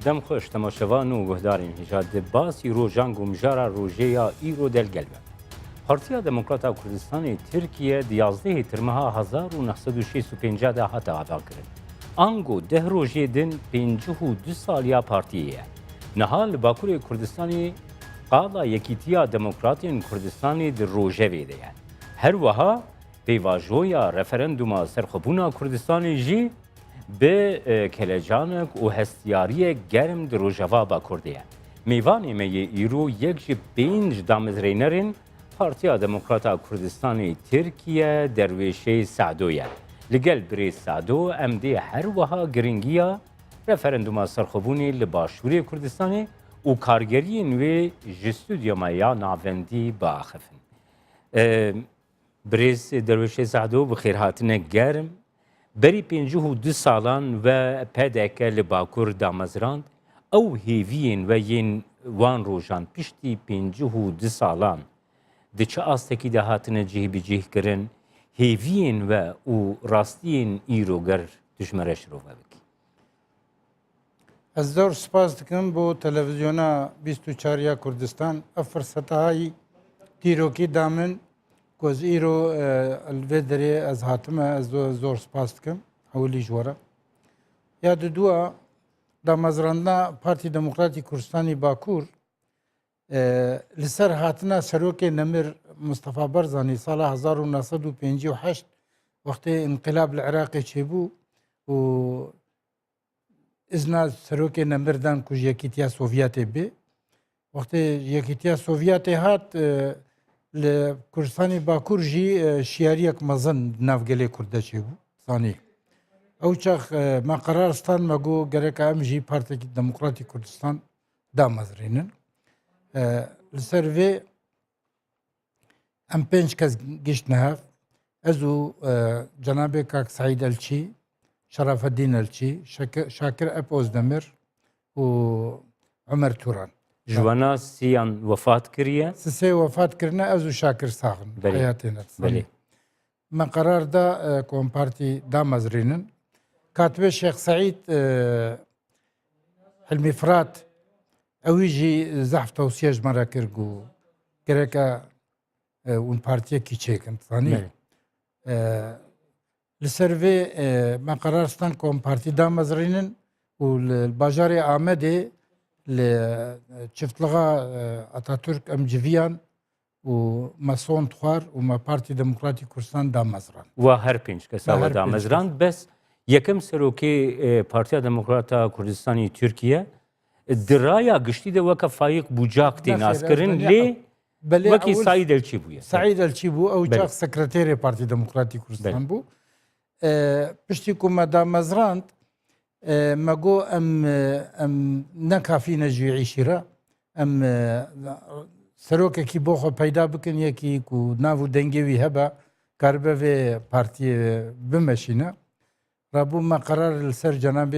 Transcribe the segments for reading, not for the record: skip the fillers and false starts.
دم خوش تماشاوان و گهدارین هجاد باسی روژان گمجارا روژیا ایرو دلگلبه. پارتیا دموکراتا کردستان ترکیه 11 ترمها 1956 ده هاتا آدا کرد. آنگو ده روژه دن 52 سالیا پارتیه. نهال باکور کردستانی قالا یکیتیا دموکراتین کردستانی در روژه ویده. هر وها پیواجویا رفرندوما سرخبونا کردستانی جی به کلجانک و هستیاری گرم در روژاوا با کرده. میوانی می ایرو یک جی 5 دامزرینرین پارتیا دموکراتا کردستانی ترکیه درویشه سعدویه. لگل بری سعدو امدی هر وها گرینگیا رفرندوما سرخبونی لباشوری کردستانی و کارگری نوی جستودیوما یا ناوندی با آخفن. بریز درویشه سعدو بخیر هاتنه گرم بری 52 سالان و پدک لباکور دامزراند او هیوین و ین وان روژان پشتی 52 سالان ده چه آستکی ده هاتنه جیه بجیه کرن هیوین و او راستین ایروگر دشمرش رو بکی. از زور سپاس دکم بو تلویزیونا 24 کردستان فرصتهای تیروکی دامن کوز ایرو الودری از هاتمه از زور سپاس دکم اولی جواره. یاد دوا دامزراندنا پارتی دموکراتی کردستانی باکور لسر هاتنا سروک نمر مصطفى برزانی سال 1958 وقت انقلاب العراقي چبو و ازنا سروک نمردان کج یکیتیا سوویاتی بی وقت یکیتیا سوویاتی هات لکردستانی باکور جی شیاریک مزن نافگلی کرده چبو ثانی او چخ ما قرارستان مگو گرک ام جی پارتی دموکراتی کردستان دامزرینن لسر وی ام 5 کس گشت نهاف ازو جناب کاک سعید الچی شرف الدین الچی شاکر اپ اوزدمر و عمر توران جوانا سیان وفات کریه؟ سه وفات کرنا ازو شاکر ساغن حیاتینا بله ما قرار دا کون پارتی دا مزرینن کاتب شیخ سعید حلمی فرات اویجی زحف توصیه مرا کرگو کرکا اون پارتیه کی چیکن ثانی لسروی ما قرارستان کون پارتی دا مزرینن و الباجار آمده لشفتلغا اتاتورک امجویان و مسون تخوار و ما پارتی دموکراتی کردستان دا مزران و هر 5 کسا و دامزران بس یکم سروکی پارتیا دموکراتا کردستانی ترکیه درایا گشتی ده وکا فایق بوجاک تی ناس کرن لی وکی سعید الچی بویه سعید الچی بو او چاق سکرتیر پارتی دموکراتی کردستان بو پشتی کما دا مزراند مگو ام نکافی نجوی عیشیرا ام سروک کی بخو پیدا بکن یکی کو ناو دنگوی هبا کربه و پارتی بمشینه رابو ما قرار لسر جناب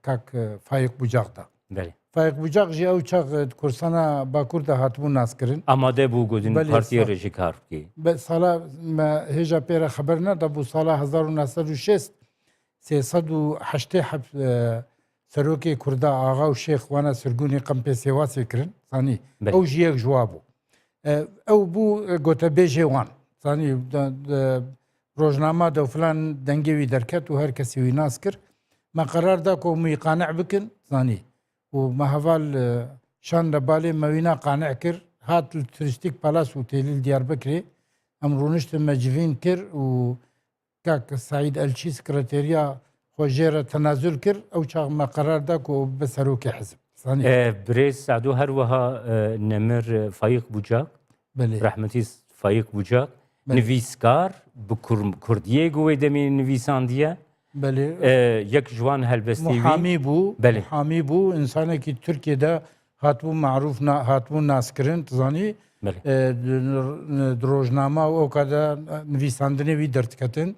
کاک فایق بوجاق دا بله فایق بوجاق جی او چاق کردستان باکور دا هاتبون ناس کرن آماده بو گودین پارتی رژی کار کی سالا ما هجا پیرا خبر نه دا بو سالا 1906 308 حب سروکی کردا آغا و شیخ وانا سرگونی قمپی سیواسی کرن ثانی او جی یک جوابو او بو گوتا بیجی وان ثانی روزنامه دا فلان دنگوی درکت و هر کسی وی ناس کر ما قرار دا کو می قانع بکن ثانی و ما هوال شان دبالی موینا قانع کر هات تورستیک پالاس و تیلیل دیار بکری ام رونشت مجوین کر و کاک سعید الچی سکرتریا خوجیره تنازل کر او چاق ما قرار دا کو بسروک حزب ثانی بریز سعدو هر وها نمر فایق بوجاک رحمتی فایق بوجاک نویسکار بکردیه گوی دمی نویساندیه یک جوان هلبستی محامی بو محامی بو انسانی که ترکیه دا هاتبو معروف هاتبو ناس کرن تزانی دروجنامه او کدا نویساندنی وی درتکتن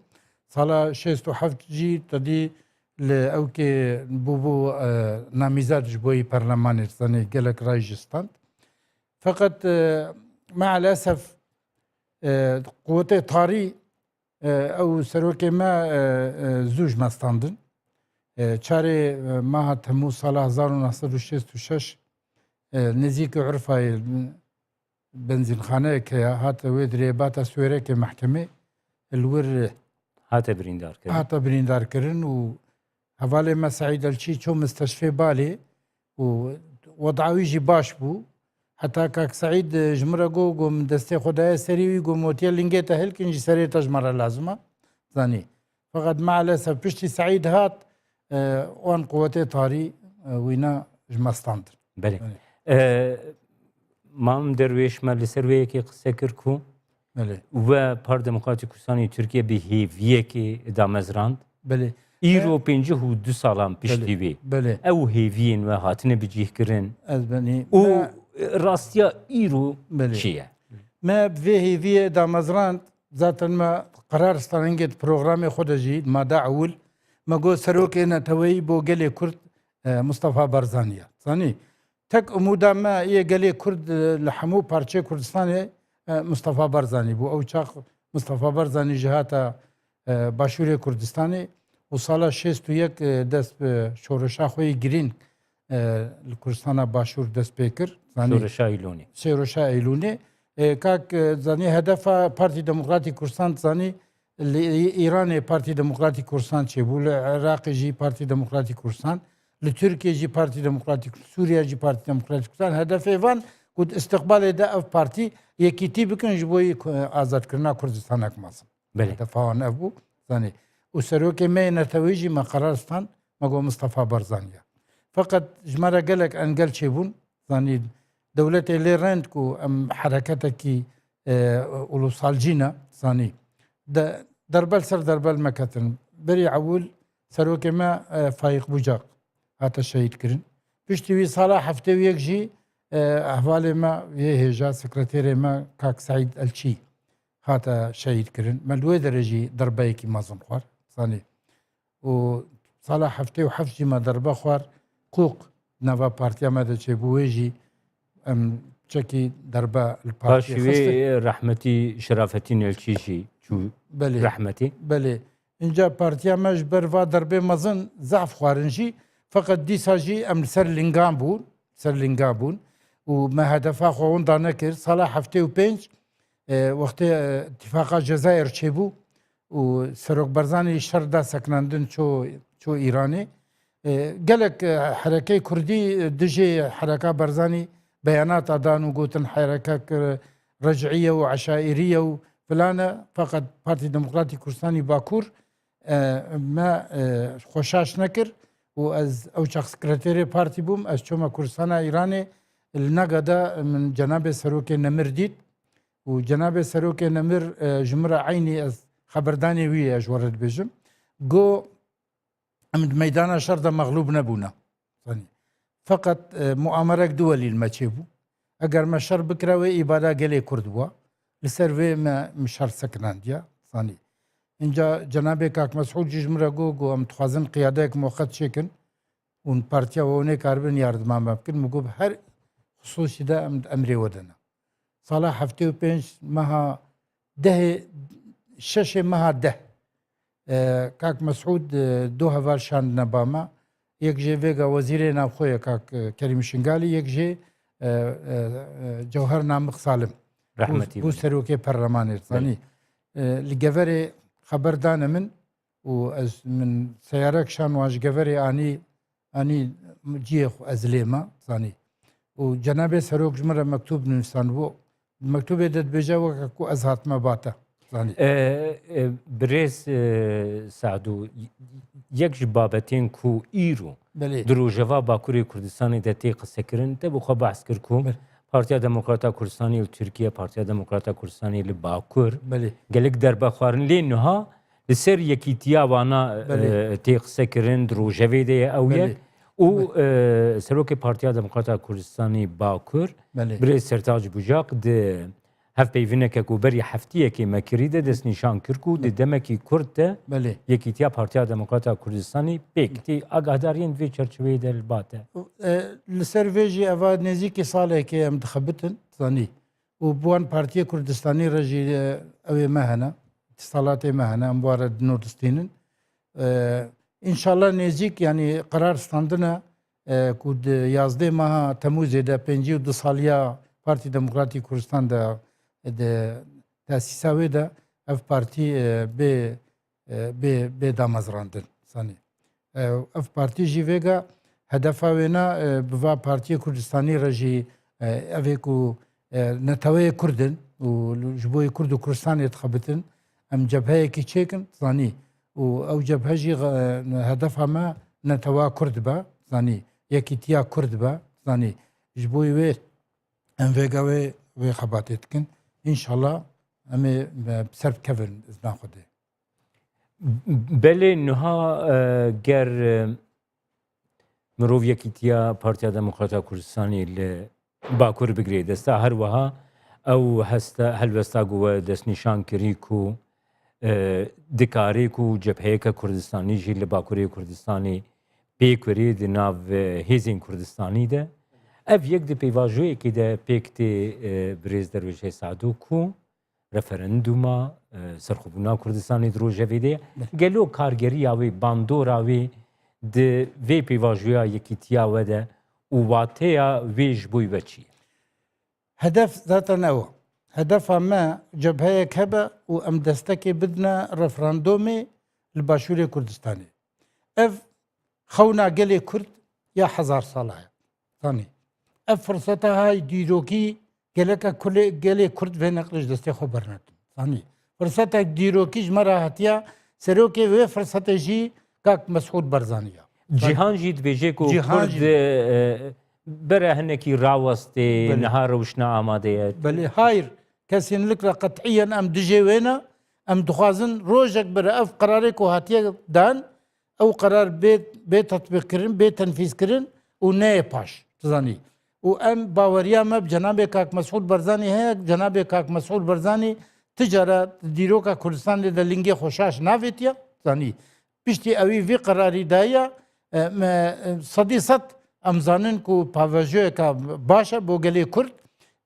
سالا 67 جی تدی او که بو نامیزاد جبوی پرلمانی تزانی گلک رایجستان فقط مع الاسف قوت طاری او سروک ما زوج مستاندن چارێ ماها هەموو ساڵا 1966 نزیکە عرفای بنزینخانەیەک هەیە هاتە وێ درێباتە سوێرەێکی محکمێ الور هاتە بریندارکردن هاتە بریندارکردن و هەواڵێ مە سعید ئەلچی چۆ مستەشفێ بالێ و وەضعاویژی باش بوو حتا کاک سعید ژمرە گۆ گۆم دەستێ خۆدایە سەریوی گۆمۆتیە لنگێتە هەلکینجی سەرێتە ژمەرە لازمە زانی فقط مالەسە پشتی سعید هات وان قوتێ تاری وینە ژمەستاندر بەێ مام دەروێشمە لەسەر وەیەکی قسە کرد و وە پار دموکراتی کوردستانی تورکیە بە هێڤیەکی دامەزراند بەێ ئیرۆ 52 ساڵان پشتی وێ ئەو هێڤین وە هاتنە بجیهکردن و ڕاستیە ئیرۆ چییە؟ ما بێ هێڤیە دامەزراند زاتن ما قرارستانەنگێت پرۆغرامی خۆدەژی مادە ئەول مەگۆ سەرۆکێ نەتەوەی بۆ گەلێ کورد مستەفا بەرزانیە زانی تەک ئەمودامە یە گەلێ کورد لە هەموو پارچەی کوردستانێ مستەفا بەرزانی بوو ئەو چاق مستەفا بەرزانی ژهاتە باشووری کوردستانی و ساڵە 61 دەست شۆڕشا خۆی گرین لە کوردستانە باشوور دەست پێ کرد شایلونی سێرۆشا ئەیلونێ کاک زانی هەدەفە پارتی دموکراتی کوردستان زانی ئیرانê پارتی دموکراتی کوردستان چێبوو لە عێراقیژی پارتی دموکراتی کوردستان لە تورکێژی پارتی دموکراتی سووریاژی پارتی دموکراتی کوردستان هەدەفێوان گوت استقبالێدا ئەف پارتی یەکیتی بکەن ji بۆی ئازادکردنا کوردستانێک مەسم دەفاوان ئەبوو زانێ و سەرۆکێ مێ نەتەوەیژی مە قەرارستان مەگۆ مستەفا بەرزانیە فقط ژمارە گەلێک ئەنگەل چێبوون زانی دەولەتێ لێ ڕێند و ئەم حرەکەتێکی ئوڵوسالجینە زانی دەربەل سەر دەربەل مەکەتن بەری عەول سەرۆکێمە فایق بوجاق هاتە شەهیدکردن پشتیوی ساڵا هەفتە و یەکژی ئەحوالێمە یێ هێژا سکرتێرێمە کاک سعید ئەلچی هاتە شەهیدکردن مە دوێ دەرەژی دەربەیەکی مەزن خوار زانی و ساڵا هەفتەی و هەفتژی مە دەربە خوار قوق نەڤە پارتیامە دەچێ بۆ وێژی ئەم چەکی دەربە پاشوێ ڕەحمەتی شرافەتی نێلچیشی ڕەحمەتی بەێ اینجا پارتیامەش بەروا دەربێ مەزن زعف خواردنجی فقط دیساژی ئەم سەر لنگان بوون سەر لنگا بوون و مە هەدەفا خۆوەندا نەکرد ساڵا هەفتەی و پێنج وەختێ اتفاقا جەزایر چێبوو و سەرۆک بەرزانی شەردا سەکناندن چۆ ئیرانێ gelek herekey Kurdî dijê hereka Barzanî beyanata dan û gotin herekek rejîye û eşaîriye û filan e feqet Partî Demokratî Kurdistanî Bakur me xweşaş nekir û ez ew çax sekreterê partî bûm ez çûme Kurdistana Îranê li nega de min cenabê serokê Nemir dît û cenabê serokê Nemir ji min re eynî ez xeberdanê wî ye ji we re dibêjim got em di meydana şer de mexlûb nebûne feqet muamerek duwelî me çêbû eger me şer bikire wê îbada gelê Kurd bûye li ser vê me şer sekinandiye sanî Înca cenabê Kak Mesûd jî ji min re got em dixwazin qiyadeyek moqet çêkin û partiya we hûnê karibin yardima me bikin min got her xusûsî de em emrê we dine sala heftê û pênc meha dehê şeşê meha deh Kak Mesûd du heval şandine bame yek jê vêga wezîrê navxwe Kak Kerîm Şingalî yek jê Cewher Namık Salim bû serokê perlemanê zanî li geverê xeber dane min û ez min seyarek şan wan ji geverê anî ciyê xwe ez lê me zanî û cenabê serok ji min re mektûb nivîsanibû mektûbê de dibêje weke ku ez hatime bate Birêz Saedû yek ji babetên ku îro di rojeva Bakurê Kurdistanê de tê qisekirin te bi xwe behs kir ku Partiya Demokrata Kurdistanê û Tirkiye Partiya Demokrata Kurdistanê li Bakur gelek derbexwarin lê niha li ser yekîtiya wana tê qisekirin di rojevê de ye ew yek û serokê Partiya Demokrata Kurdistanê Bakur Birêz Sertac Bujaq di hevpeyvîneke ku berî heftiyekê me kirî de destnîşan kir ku di demekî Kurd de yekîtiya Partiya Demokrata Kurdistanê pêkitî agadariyên vê çerçeveyê de li bate li ser vê jî eva nêzîkî salekê em dixebitin zanî û bi wan Partiya Kurdistanî re jî ew ê me hene salatê me hene em ware dinordistînin انشالله نزیک یعنی قرار ستاندنه کود 11 ماه تموز ده 52 سالیا پارتی دموکراتی کردستان ده تاسیسا وی ده اف پارتی به دامازراندن سانی اف پارتی جی ویگا هدفا وینا بوا پارتی کردستانی رجی اوی کو نتوی کردن و جبوی کرد و کردستان اتخابتن ام جبهه کی چیکن سانی و او جبهه جی هدفها ما نتوا کرد با سانی یکیتیا کرد با سانی جبوی وی ام ویگا وی خباتت کن انشالله امی بسرب کفن ازنا خوده بله نها گر مرۆڤ یەکیتیا پارتیا دموکراتا کوردستانی لە باکوور بگرێت دەستا هەروەها ئەو هەستە هەلوەستا گووە دەستنیشان کردیک و دکارێک و جەبهەیەکە کوردستانیژی لە باکووری کوردستانی پێکوەری دی ناو هێزین کوردستانی دە ئەv یەک دی پەیواژوەیەکی دە پێک تێ برێز دەروێژەی سعدوک و رەفەرەندوما سەرخۆبوونا کوردستانی درۆژەوێ دێ گەلۆ کارگەریاوێ باندۆراوێ di vê pêvajoya yekîtiya we de û wateya wê ji bo we çi ye? Hedef zaten ew e. Hedefa me cebheyek hebe û em destekê bidine referandumê li Başûrê Kurdistanê. Ev xewna gelê Kurd ya hezar sala ye. Zanî. Ev firseta hay dîrokî geleka gelê Kurd vê neqli ji destê xwe bernetin. Zanî. Firsetek dîrokî ji me re hatiya serokê wê firsetê jî Kak Mesûd Barzanî ye. Cîhan jî dibêje ku Kurd bere hinekî rawestê niha rewşna amade ye. Belê hayr kesînlik re qet'iyen em dijê wê ne em dixwazin rojek bire ev qerarê ku hatiye dan ew qerar bê tetbîqkirin bê tenfîzkirin û neyê paş tizanî. û em baweriya me bi Cenabê Kak Mesûd Barzanî heye Cenabê Kak Mesûd Barzanî ti care dîroka Kurdistanê de lingê xweşaş navêtiye zanî. Piştî evî vê qerarî daye sedî sed em zanin ku pavêjoyeka baş e bo gelê Kurd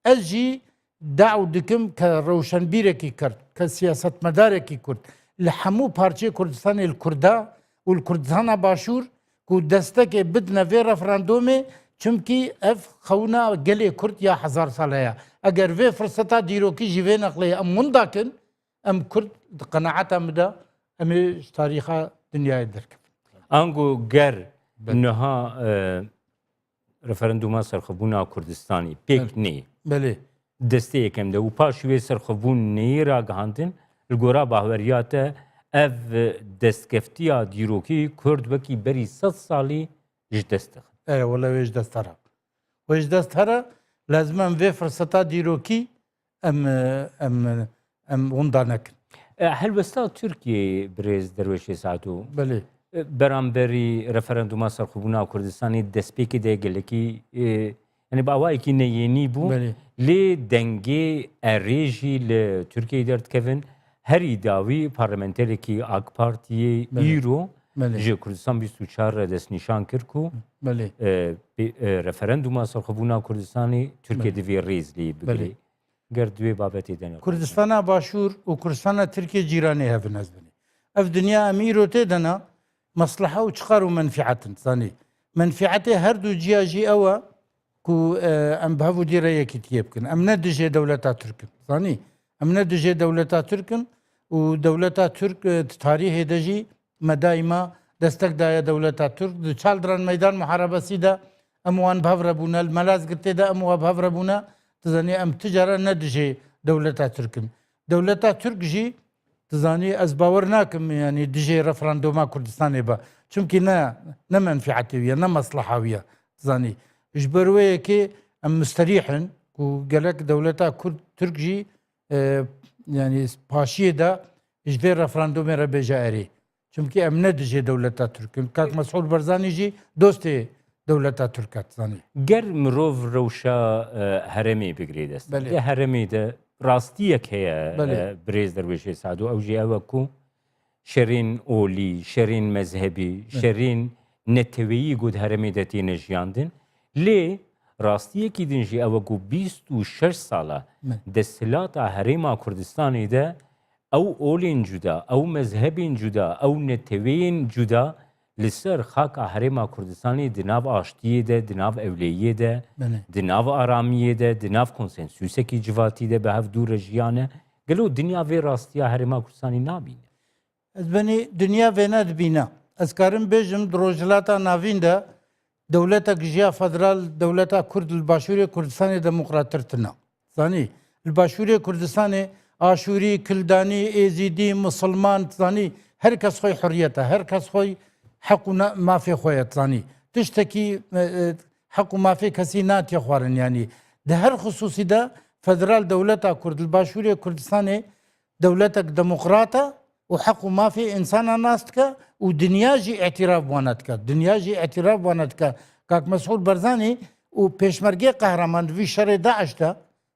ez jî daw dikim ke rewşenbîrekî Kurd ke siyasetmedarekî Kurd li hemû parçeyê Kurdistanê li Kurda û li Kurdistana Başûr ku destekê bidine vê referandumê çimkî ev xewna gelê Kurd ya hezar sal heye. Eger vê firseta dîrokî jî vê neqlê em wenda kin em Kurd di qenaeta me de em ê ji tarîxa dünyayê derkevin. Ango ger niha referenduma serxwebûna Kurdistanî pêk nê Belê. destê yekem de û paş wê serxwebûnê ragihandin li gora baweriya te ev destgeftiya dîrokî Kurd wekî berî 100 salî ji dest dixin. Wela wê ji dest here. Wê ji dest here lazim em vê firseta dîrokî em wenda nekin. Helwesta Tirkiyeyê birêz derweşê Saetû Belê. beramberî referenduma serxwebûna Kurdistanê destpêkê de gelekî yani bi awayekî neyênî bû lê dengê erê jî li Tirkiyeyê derdikevin herî dawî parlamenterekî AK Partiyê îro ji Kurdistan 24 destnîşan kir ku referenduma serxwebûna Kurdistanê Tirkiye divê rêzlî bigire. Ger divê babetê de ne. Kurdistana Başûr û Kurdistana Tirkiye cîranê hevin ez binî. Ev dinya em îro tê de ne mesleha û çıkar û menfîetin zanî. Menfîetê her du ciya jî ew e ku em bi hevû dîre yekîtiyê bikin. Em ne dijê dewleta Tirkin zanî. Em ne dijê dewleta Tirkin û dewleta Türk tarîhê de jî me daîma destek daye dewleta Türk. Di çaldiran meydan muharebesî de em wan bi hev rebûne li Malazgirtê de em wan bi hev rebûne tizanî em ti care ne dijê dewleta Tirkin. Dewleta Türk jî tizanî ez bawer nakim yanî dijê referanduma Kurdistanê be. Çimkî ne menfîetê wî ye ne mesleha wî ye tizanî. Ji ber wê yekê em misterîhin ku gelek dewleta Kurd Türk jî yanî paşiyê de ji vê referandumê re bêje erê. Çimkî em ne dijê dewleta Tirkin. Kak Mesûd Barzanî jî dostê dewleta Tirk e tizanî. Ger mirov rewşa heremê bigirê dest. Lê heremê de rastiyek heye birêz derwêşê Saetû ew jî ew e ku şerên olî, şerên mezhebî, şerên neteweyî got heremê de têne jiyandin. Lê rastiyekî din jî ew e ku 26 sala desthilata herêma Kurdistanê de ew olên cuda, ew mezhebên cuda, ew neteweyên cuda لسر خاکا هرێما کوردستانی di nav aştiyê de di nav ewleyiyê de di nav aramiyê de di nav konsensusekî civatî de bi hev dûr e jiyane gelo dinya vê rastiya herêma Kurdistanê nabîne. Ez benî dunya vê nedibîne. Ez karim bêjim di rojhilata navîn de dewletek jiya federal dewleta Kurd li Başûrê Kurdistanê demokrattir tune. Zanî li Başûrê Kurdistanê Aşûrî, Kildanî, Êzîdî, Musilman zanî her kes xwe huriyet e, her kes xwe heq û mafê xwe ye zanî. Tiştekî heq û mafê kesî natiye xwarin yanî. Di her xusûsî de federal dewleta Kurd li Başûrê Kurdistanê dewletek demokrat e û heq û mafê insana nas dike û dinya jî etiraf wana dike. Dinya jî etiraf wana dike. Kak Mesûd Barzanî û pêşmergê qehreman di vî şerê Daeş de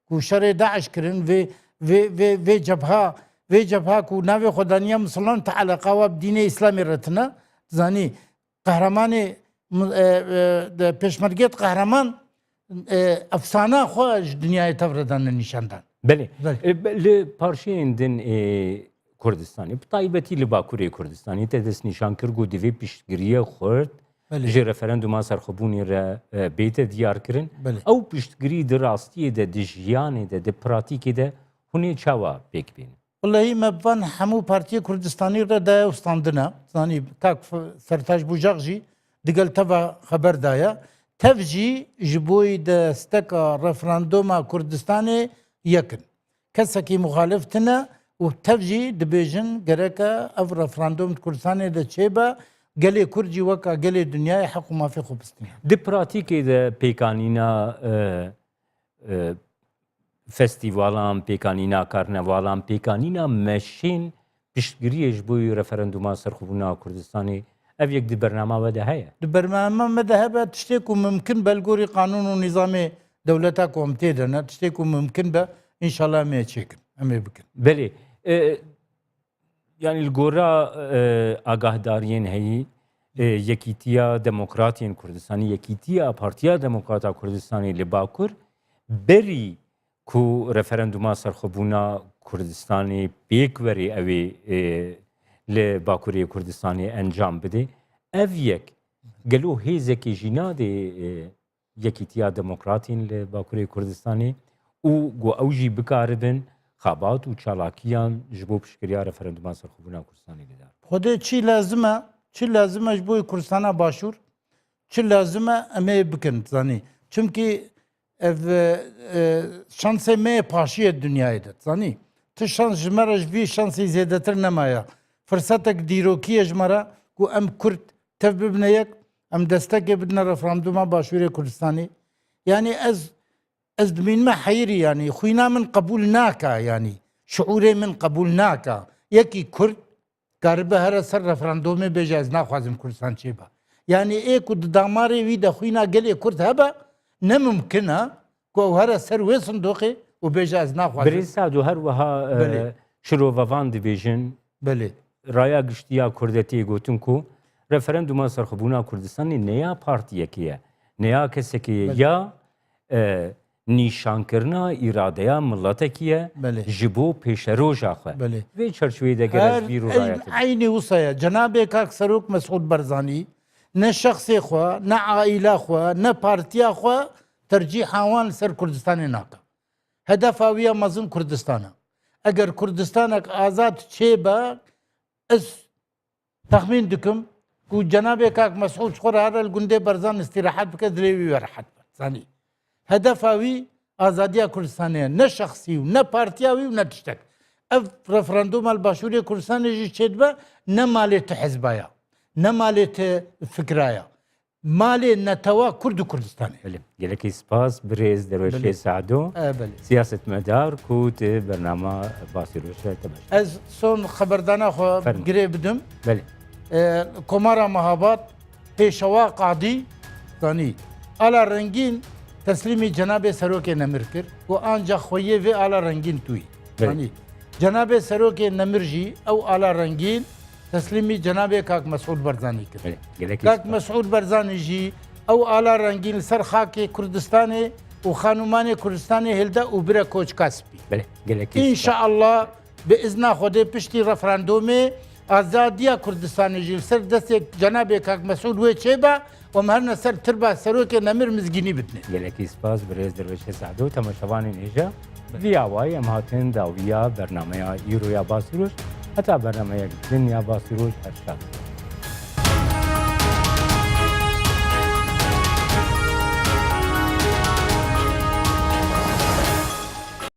ku şerê Daeş kirin vê cebha ku navê xwedaniya Musilman te eleqa we bi dînê İslamê re tune zanî qehremanê pêşmergê qehreman efsana xwe ji dinyayê tev re dan nîşan dan. Belê li parçeyên din Kurdistanê bi taybetî li Bakurê Kurdistanê te destnîşankir got divê piştgiriye xurt ji referenduma serxwebûnê re bête diyar kirin. Ew piştgirî di rastiyê de di jiyanê de di pratîkê de hûnê çawa pêk bînin? Wallahî me van hemû Partiyê Kurdistanî re daye standine. Zanî kak Sertaç Bujaq jî digel teva xeber daye. Tev jî ji boî desteka referenduma Kurdistanê yekin. Kesekî muxalif tune û tev jî dibêjin gereke ev referendum Kurdistanê de çêbe gelê Kurd jî weka gelê dunyayê heq û mafê xwe bistîne. Di pratîkê de pêkanîna festîvalan, pêkanîna karnevalan, pêkanîna meşên piştgiriyê ji bo referenduma serxwebûna Kurdistanê ev yek di bernama we de heye. Di bername me de hebe tiştê ku mümkün belgorî qanûn û nîzamê dewleta komîtê de ne tiştê ku mümkün be înşallah em ê çêkin em ê bikin. Belê yani li gora agahdariyên heyî yekîtiya Demokratiyên Kurdistanê yekîtiya Partiya Demokrata Kurdistanê li Bakur berî ku referenduma serxwebûna Kurdistanê pêk werê ew ê li Bakurê Kurdistanê encam bide ev yek gelo hêzekê jî nade yekîtiya Demokratên li Bakurê Kurdistanê û got ew jî bikaribin xabat û çalakiyan ji bo piştgiriya referenduma serxwebûna Kurdistanê lidar. Xwedê çi lazim e ji bo Kurdistana Başûr çi lazim e em ê bikin zanî. Çimkî ev şansê me paşiyê dunyayê de zanî. Ti şans ji me re ji vî şansî zêdetir nemaye. Fırsatek dîrokî ji me re ku em Kurd tev bibine yek em destekê bidine referenduma Başûrê Kurdistanê. Yani ez dimînme heyirî yani xwîna min qebûl nake yani şiûrê min qebûl nake. Yekî Kurd garibe here ser referendumê bêje ez naxwazim Kurdistan çêbe. Yani ê ku di damarê wî de xwîna gelê Kurd hebe ne mümkün e ku ew here ser wê sindoqê û bêje ez naxwazim. Birêz Sado her wiha şirovevan dibêjin Belê. Raya giştiya Kurdetiyê gotin ku referenduma serxwebûna Kurdistanê neya partiyekê ye neya kesekê ye ya nîşankirina îradeya milletekî ye ji bo pêşeroja xwe. Vê çerçeveyê de gerek vî rûraya Eynî wisa ye Cenabê Kak Serok Mesûd Barzanî ne şexsê xwe ne aîla xwe ne partiya xwe tercîha wan li ser Kurdistanê nake. Hedefa wî ya mezin Kurdistan e. Eger Kurdistanek azad çêbe ez texmîn dikim ku Cenabê Kak Mesûd xwe re here li gundê Barzan îstîrahat bike dilê wî we rehet be zanî. Hedefa wî azadiya Kurdistanê ye ne şexsî û ne partiya wî û ne tiştek. Ev referenduma li Başûrê Kurdistanê jî çêdibe ne malê ti hezba ye ne malê ti fikra ye. Malê netewa Kurd û Kurdistanê. Gelekî spas birêz Derweşê Sado siyasetmedar ku ti bernama basî rûşe te baş. Ez son xeberdana xwe girê bidim. Komara Mehabat pêşewa qadî zanî ala rengîn teslîmî Cenabê Serokê Nemir kir û ancak xweyê vê ala rengîn tûyî. Zanî Cenabê Serokê Nemir jî ew ala rengîn teslîmî Cenabê Kak Mesûd Barzanî kir. Kak Mesûd Barzanî jî ew ala rengîn li ser xakê Kurdistanê û xanûmanê Kurdistanê hilde û bire koçka spî. İnşaallah bi izna Xwedê piştî referendumê آزادیا کوردستانی جیل سر دستێک جەنابێک کاک مەسعود وێ چێبە و هەرنە سەر تربا سەرۆکێ نەمر مزگینی بتنێ gelekî spas bi rêz derveşê Sado temaşevanên hêja vîya wayê em hatin dawiya bernameya îroya Basîroj heta bernameyek din ya Basîroj her şad.